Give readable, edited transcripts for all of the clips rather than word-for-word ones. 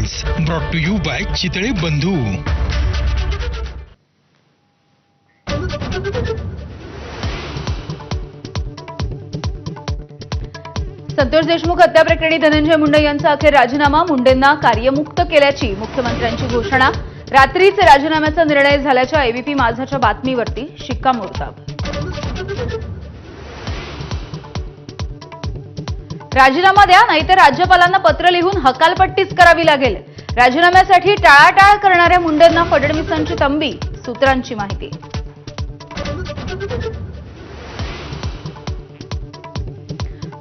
Headlines brought to you by Chitale Bandhu. Santosh Deshmukh हत्या प्रकरणी धनंजय मुंडे यांचा अखेर राजीनामा, मुंडेंना कार्यमुक्त केल्याची मुख्यमंत्र्यांची घोषणा। रात्रीच राजीनाम्याचा निर्णय झाल्याच्या एबीपी माझाच्या बातमीवरती शिक्कामोर्तब। राजीनामा द्या नाहीतर राज्यपालांना पत्र लिहून हकालपट्टीच करावी लागेल। राजीनाम्यासाठी टाळाटाळ करणाऱ्या मुंडेंना फडणवीसांची तंबी, सूत्रांची माहिती।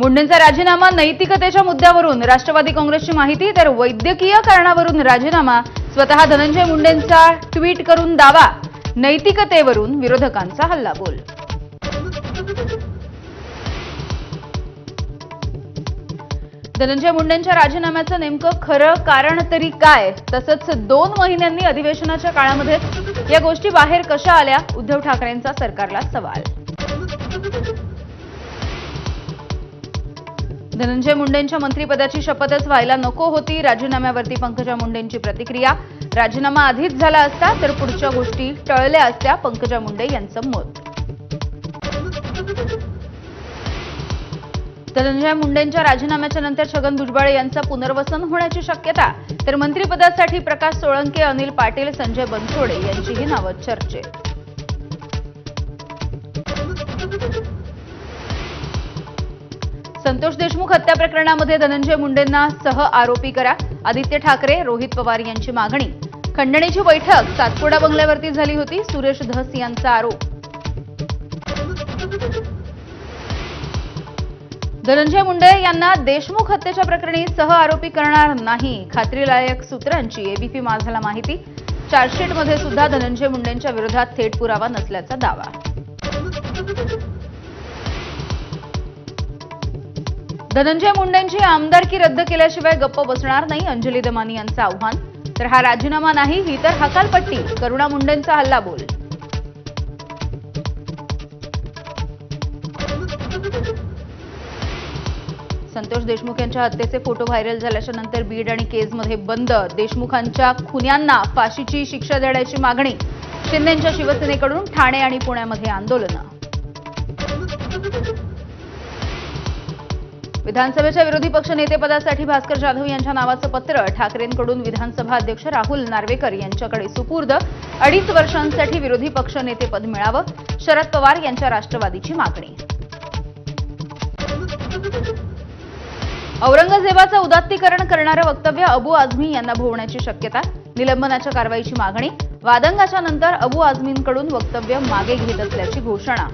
मुंडेंचा राजीनामा नैतिकतेच्या मुद्द्यावरून राष्ट्रवादी काँग्रेसची माहिती, तर वैद्यकीय कारणावरून राजीनामा। स्वतः धनंजय मुंडेंचा ट्विट करून दावा, नैतिकतेवरून विरोधकांचा हल्लाबोल। धनंजय मुंडेंच्या राजीनाम्याचं नेमकं खरं कारण तरी काय, तसंच 2 महिन्यांनी अधिवेशनाच्या काळामध्ये या गोष्टी बाहेर कशा आल्या, उद्धव ठाकरेंचा सरकारला सवाल। धनंजय मुंडेंच्या मंत्रिपदाची शपथच व्हायला नको होती, राजीनाम्यावरती पंकजा मुंडेंची प्रतिक्रिया। राजीनामा आधीच झाला असता तर पुढच्या गोष्टी टळल्या असत्या, पंकजा मुंडे यांचं मत। धनंजय मुंडेंच्या राजीनाम्याच्या नंतर छगन भुजबळ यांचं पुनर्वसन होण्याची शक्यता, तर मंत्रिपदासाठी प्रकाश सोळंके, अनिल पाटील, संजय बनसोडे यांचीही नावं चर्चेत। संतोष देशमुख हत्या प्रकरणामध्ये धनंजय मुंडेंना सह आरोपी करा, आदित्य ठाकरे, रोहित पवार यांची मागणी। खंडणीची बैठक सातपुडा बंगल्यावरती झाली होती, सुरेश धस यांचा आरोप। धनंजय मुंडे यांना देशमुख हत्येच्या प्रकरणी सह आरोपी करणार नाही, खात्रीलायक सूत्रांची एबीपी माझाला माहिती। चार्जशीटमध्ये सुद्धा धनंजय मुंडेंच्या विरोधात थेट पुरावा नसल्याचा दावा। धनंजय मुंडेंची आमदारकी रद्द केल्याशिवाय गप्प बसणार नाही, अंजली दमानी यांचं आव्हान। तर हा राजीनामा नाही, ही तर हकालपट्टी, करुणा मुंडेंचा हल्लाबोल। संतोष देशमुख यांच्या हत्येचे फोटो व्हायरल झाल्याच्या नंतर बीड आणि केजमध्ये बंद, देशमुखांच्या खुन्यांना फाशीची शिक्षा देण्याची मागणी। शिंदेंच्या शिवसेनेकडून ठाणे आणि पुण्यामध्ये आंदोलनं। विधानसभेच्या विरोधी पक्ष नेतेपदासाठी भास्कर जाधव यांच्या नावाचं पत्र ठाकरेंकडून विधानसभा अध्यक्ष राहुल नार्वेकर यांच्याकडे सुपूर्द। 2.5 वर्षांसाठी विरोधी पक्ष नेतेपद मिळावं, शरद पवार यांच्या राष्ट्रवादीची मागणी। औरंगजेबाचं उदात्तीकरण करणारं वक्तव्य अबू आझमी यांना भोवण्याची शक्यता, निलंबनाच्या कारवाईची मागणी। वादंगाच्या नंतर अबू आझमींकडून वक्तव्य मागे घेत असल्याची घोषणा।